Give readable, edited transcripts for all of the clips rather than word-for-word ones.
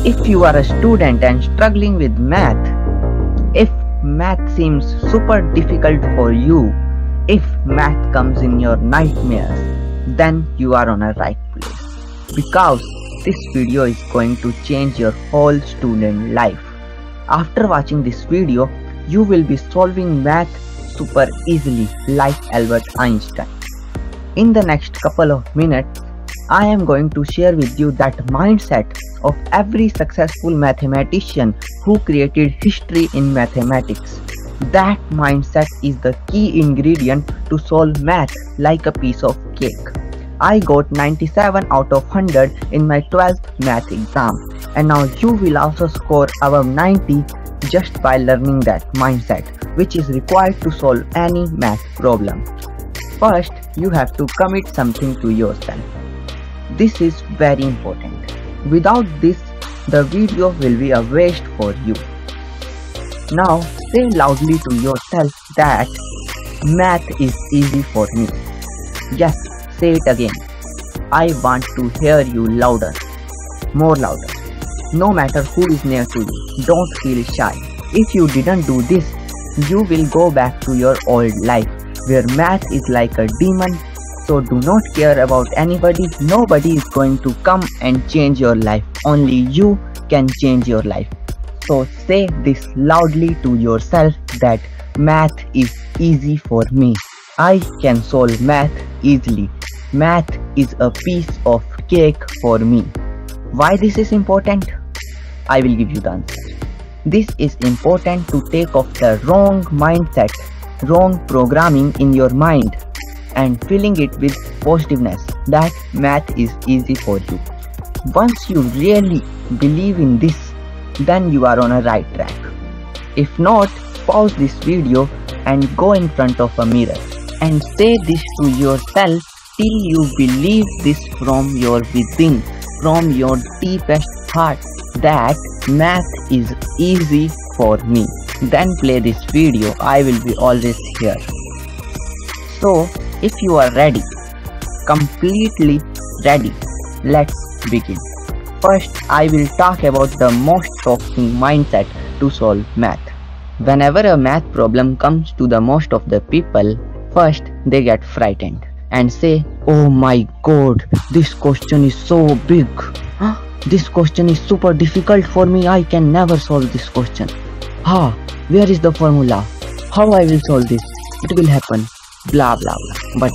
If you are a student and struggling with math, if math seems super difficult for you, if math comes in your nightmares, then you are on a right place, because this video is going to change your whole student life. After watching this video, you will be solving math super easily like Albert Einstein. In the next couple of minutes, I am going to share with you that mindset of every successful mathematician who created history in mathematics. That mindset is the key ingredient to solve math like a piece of cake. I got 97 out of 100 in my 12th math exam, and now you will also score above 90 just by learning that mindset, which is required to solve any math problem. First, you have to commit something to yourself. This is very important. Without this, the video will be a waste for you. Now, say loudly to yourself that math is easy for me. Yes, say it again. I want to hear you louder, more louder. No matter who is near to you, don't feel shy. If you didn't do this, you will go back to your old life where math is like a demon. So do not care about anybody. Nobody is going to come and change your life. Only you can change your life. So say this loudly to yourself that math is easy for me. I can solve math easily. Math is a piece of cake for me. Why this is important? I will give you the answer. This is important to take off the wrong mindset, wrong programming in your mind, and filling it with positiveness that math is easy for you. Once you really believe in this, then you are on a right track. If not, pause this video and go in front of a mirror and say this to yourself till you believe this from your within, from your deepest heart, that math is easy for me. Then play this video. I will be always here. So, if you are ready, completely ready, let's begin. First, I will talk about the most toxic mindset to solve math. Whenever a math problem comes to the most of the people, first they get frightened and say, "Oh my god, this question is so big. This question is super difficult for me. I can never solve this question. Where is the formula? How I will solve this? It will happen. Blah blah blah." But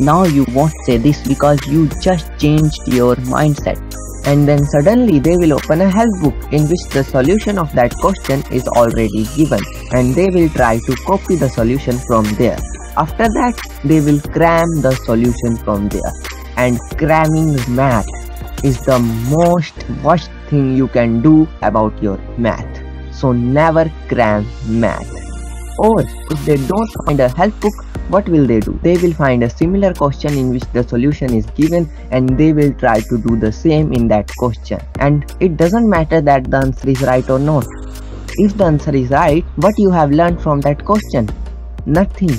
now you won't say this because you just changed your mindset. And then suddenly they will open a help book in which the solution of that question is already given, and they will try to copy the solution from there. After that, they will cram the solution from there. And cramming math is the most worst thing you can do about your math. So never cram math. Or if they don't find a help book, what will they do? They will find a similar question in which the solution is given, and they will try to do the same in that question. And it doesn't matter that the answer is right or not. If the answer is right, what you have learned from that question? Nothing.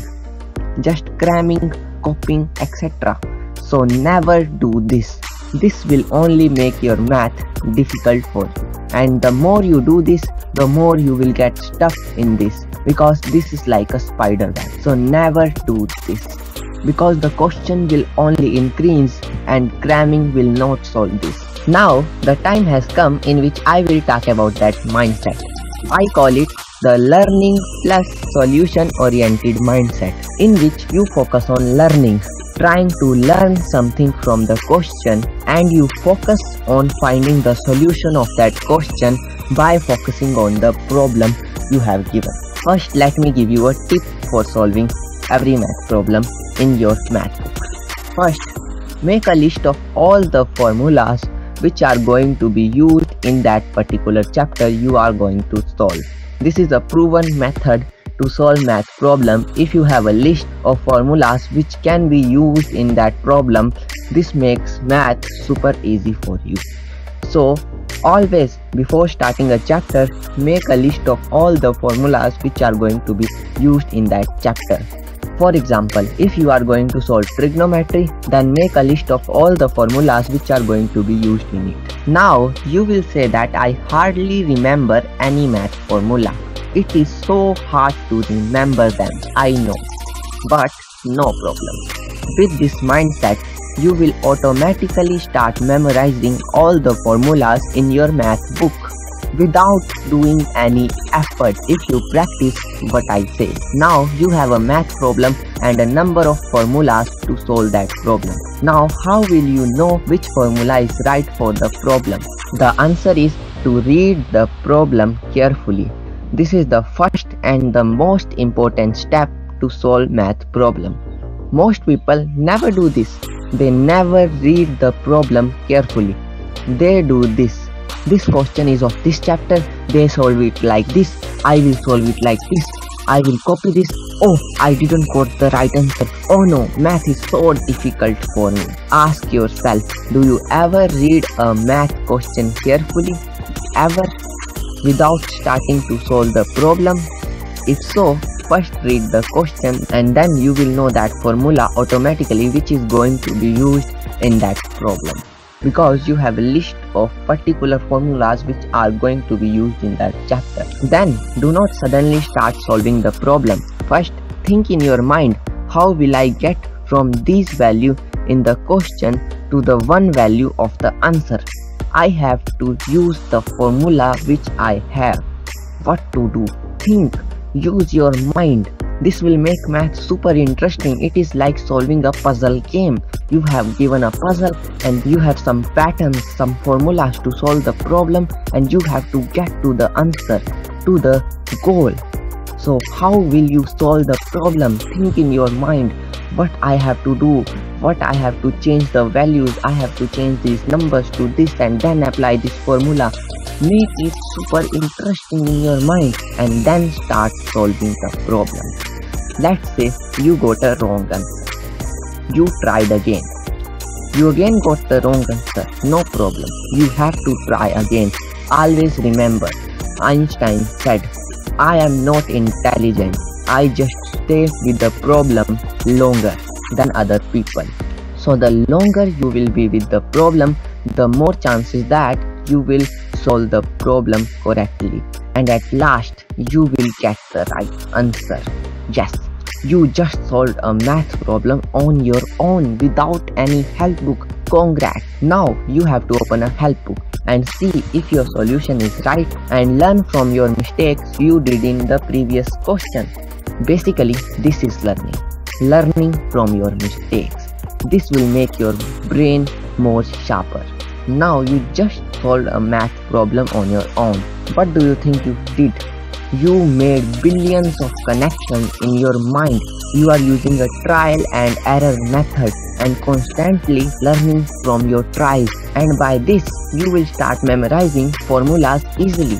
Just cramming, copying, etc. So never do this. This will only make your math difficult for you. And the more you do this, the more you will get stuck in this, because this is like a spider web. So never do this, because the question will only increase and cramming will not solve this. Now the time has come in which I will talk about that mindset. I call it the learning plus solution oriented mindset, in which you focus on learning, trying to learn something from the question, and you focus on finding the solution of that question by focusing on the problem you have given. First, let me give you a tip for solving every math problem in your math book. First, make a list of all the formulas which are going to be used in that particular chapter you are going to solve. This is a proven method to solve math problem. If you have a list of formulas which can be used in that problem, this makes math super easy for you. So always before starting a chapter, make a list of all the formulas which are going to be used in that chapter. For example, if you are going to solve trigonometry, then make a list of all the formulas which are going to be used in it. Now you will say that I hardly remember any math formula. It is so hard to remember them, I know. But no problem. With this mindset, you will automatically start memorizing all the formulas in your math book without doing any effort if you practice what I say. Now you have a math problem and a number of formulas to solve that problem. Now how will you know which formula is right for the problem? The answer is to read the problem carefully. This is the first and the most important step to solve math problem. Most people never do this. They never read the problem carefully. They do this. This question is of this chapter, they solve it like this, I will solve it like this, I will copy this, oh I didn't got the right answer, oh no, math is so difficult for me. Ask yourself, do you ever read a math question carefully? Ever? Without starting to solve the problem? If so, first read the question and then you will know that formula automatically which is going to be used in that problem. Because you have a list of particular formulas which are going to be used in that chapter. Then do not suddenly start solving the problem. First think in your mind, how will I get from this value in the question to the one value of the answer? I have to use the formula which I have. What to do? Think. Use your mind. This will make math super interesting. It is like solving a puzzle game. You have given a puzzle and you have some patterns, some formulas to solve the problem, and you have to get to the answer, to the goal. So how will you solve the problem? Think in your mind, what I have to do, what I have to change the values, I have to change these numbers to this and then apply this formula. Make it super interesting in your mind and then start solving the problem. Let's say you got a wrong answer. You tried again. You again got the wrong answer. No problem. You have to try again. Always remember, Einstein said, I am not intelligent. I just stay with the problem longer than other people. So the longer you will be with the problem, the more chances that you will solve the problem correctly. And at last, you will get the right answer. Yes, you just solved a math problem on your own without any help book. Congrats! Now you have to open a help book and see if your solution is right and learn from your mistakes you did in the previous question. Basically, this is learning. Learning from your mistakes. This will make your brain more sharper. Now you just solved a math problem on your own. What do you think you did? You made billions of connections in your mind. You are using a trial and error method and constantly learning from your tries. And by this, you will start memorizing formulas easily.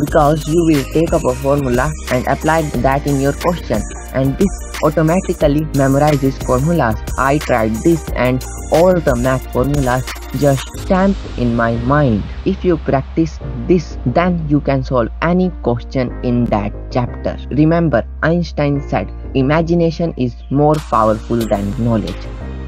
Because you will take up a formula and apply that in your question. And this automatically memorizes formulas. I tried this and all the math formulas just stamped in my mind. If you practice this, then you can solve any question in that chapter. Remember, Einstein said, imagination is more powerful than knowledge.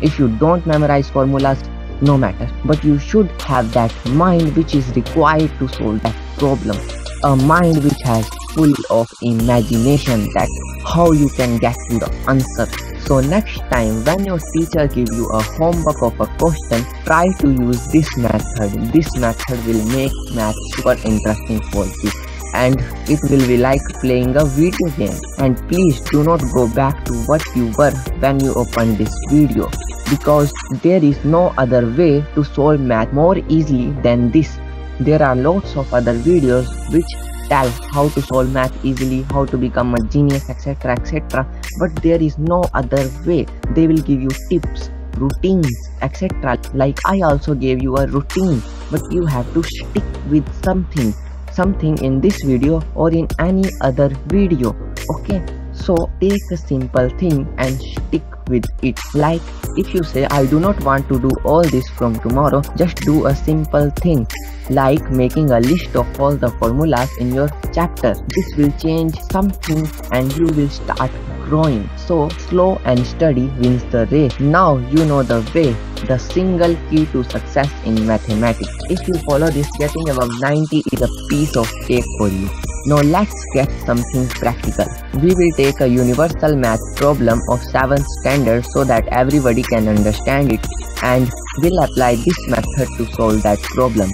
If you don't memorize formulas, no matter, but you should have that mind which is required to solve that problem. A mind which has full of imagination, that how you can get to the answer. So next time when your teacher gives you a homework of a question, try to use this method. This method will make math super interesting for you. And it will be like playing a video game. And please do not go back to what you were when you opened this video, because there is no other way to solve math more easily than this. There are lots of other videos which tell how to solve math easily, how to become a genius, etc, etc, but there is no other way. They will give you tips, routines, etc. Like I also gave you a routine, but you have to stick with something in this video or in any other video. Okay, so take a simple thing and stick with it. Like if you say I do not want to do all this from tomorrow, just do a simple thing like making a list of all the formulas in your chapter. This will change something and you will start growing. So slow and steady wins the race. Now you know the way, the single key to success in mathematics. If you follow this, getting above 90 is a piece of cake for you. Now let's get something practical. We will take a universal math problem of 7th standard so that everybody can understand it, and we'll apply this method to solve that problem.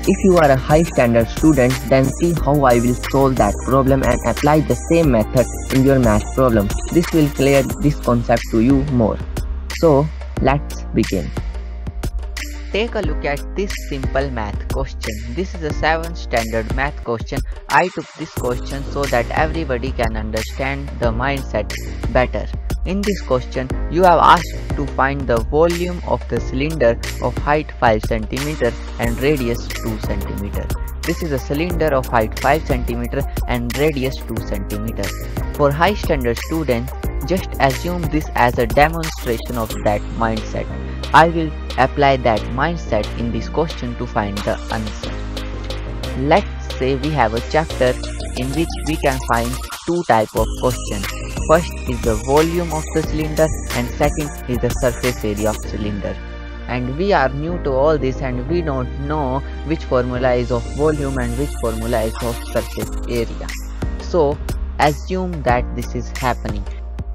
If you are a high standard student, then see how I will solve that problem and apply the same method in your math problem. This will clear this concept to you more. So let's begin. Take a look at this simple math question. This is a 7th standard math question. I took this question so that everybody can understand the mindset better. In this question, you have asked to find the volume of the cylinder of height 5 cm and radius 2 cm. This is a cylinder of height 5 cm and radius 2 cm. For high standard students, just assume this as a demonstration of that mindset. I will apply that mindset in this question to find the answer. Let's say we have a chapter in which we can find two types of questions. First is the volume of the cylinder and second is the surface area of cylinder. And we are new to all this and we don't know which formula is of volume and which formula is of surface area. So assume that this is happening.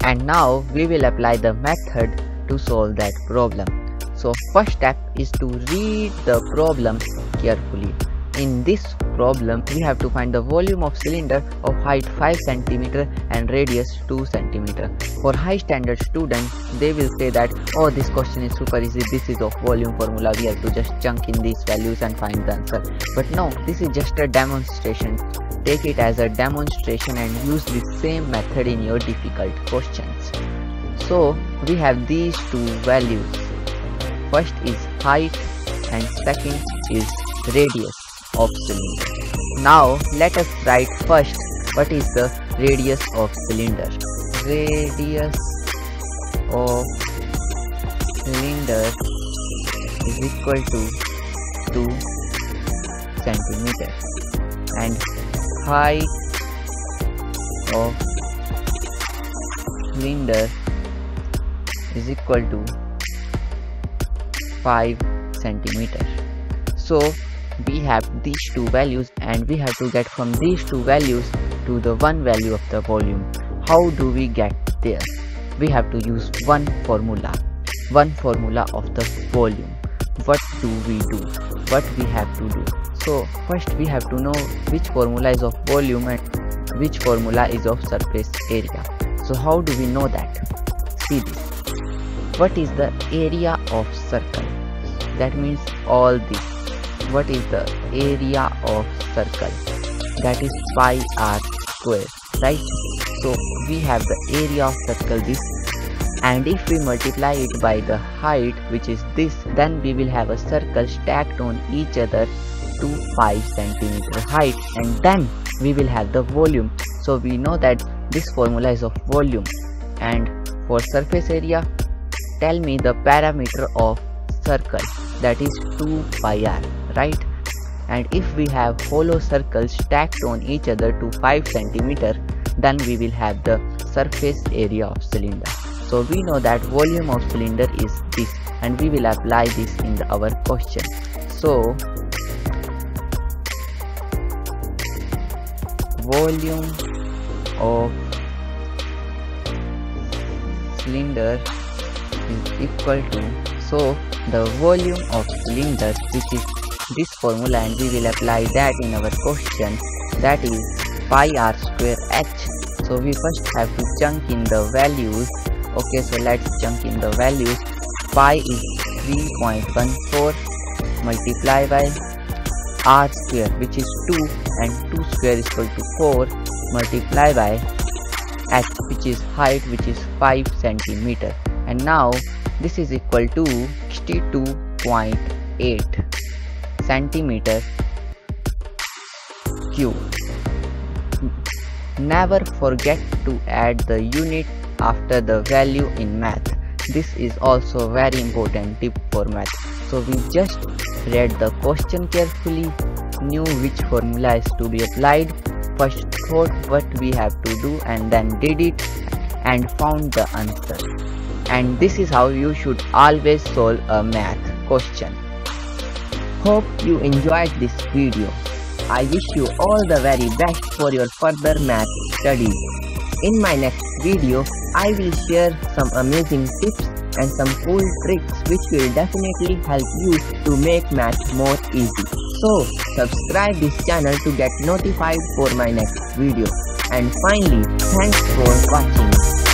And now we will apply the method to solve that problem. So first step is to read the problem carefully. In this problem, we have to find the volume of cylinder of height 5 cm and radius 2 cm. For high standard students, they will say that, oh, this question is super easy, this is of volume formula, we have to just chunk in these values and find the answer. But no, this is just a demonstration. Take it as a demonstration and use the same method in your difficult questions. So we have these two values. First is height and second is radius of cylinder. Now let us write first what is the radius of cylinder. Radius of cylinder is equal to 2 cm and height of cylinder is equal to 5 cm. So we have these two values and we have to get from these two values to the one value of the volume. How do we get there? We have to use one formula of the volume. What do we do? What we have to do? So first we have to know which formula is of volume and which formula is of surface area. So how do we know that? See this. What is the area of circle? That means all this. What is the area of circle? That is pi r square, right? So we have the area of circle this, and if we multiply it by the height, which is this, then we will have a circle stacked on each other to 5 cm height, and then we will have the volume. So we know that this formula is of volume. And for surface area, tell me the parameter of circle, that is 2 pi r, right? And if we have hollow circles stacked on each other to 5 cm, then we will have the surface area of cylinder. So we know that volume of cylinder is this, and we will apply this in our question. So volume of cylinder is equal to, so the volume of cylinder, which is this formula, and we will apply that in our question, that is pi r square h. So we first have to chunk in the values. Okay, so let's chunk in the values. Pi is 3.14 multiplied by r square, which is 2, and 2 square is equal to 4 multiplied by h, which is height, which is 5 cm. And now this is equal to 62.8 centimeter cube. Never forget to add the unit after the value in math. This is also very important tip for math. So we just read the question carefully, knew which formula is to be applied, first thought what we have to do and then did it, and found the answer. And this is how you should always solve a math question. Hope you enjoyed this video. I wish you all the very best for your further math studies. In my next video, I will share some amazing tips and some cool tricks which will definitely help you to make math more easy. So, subscribe this channel to get notified for my next video. And finally, thanks for watching.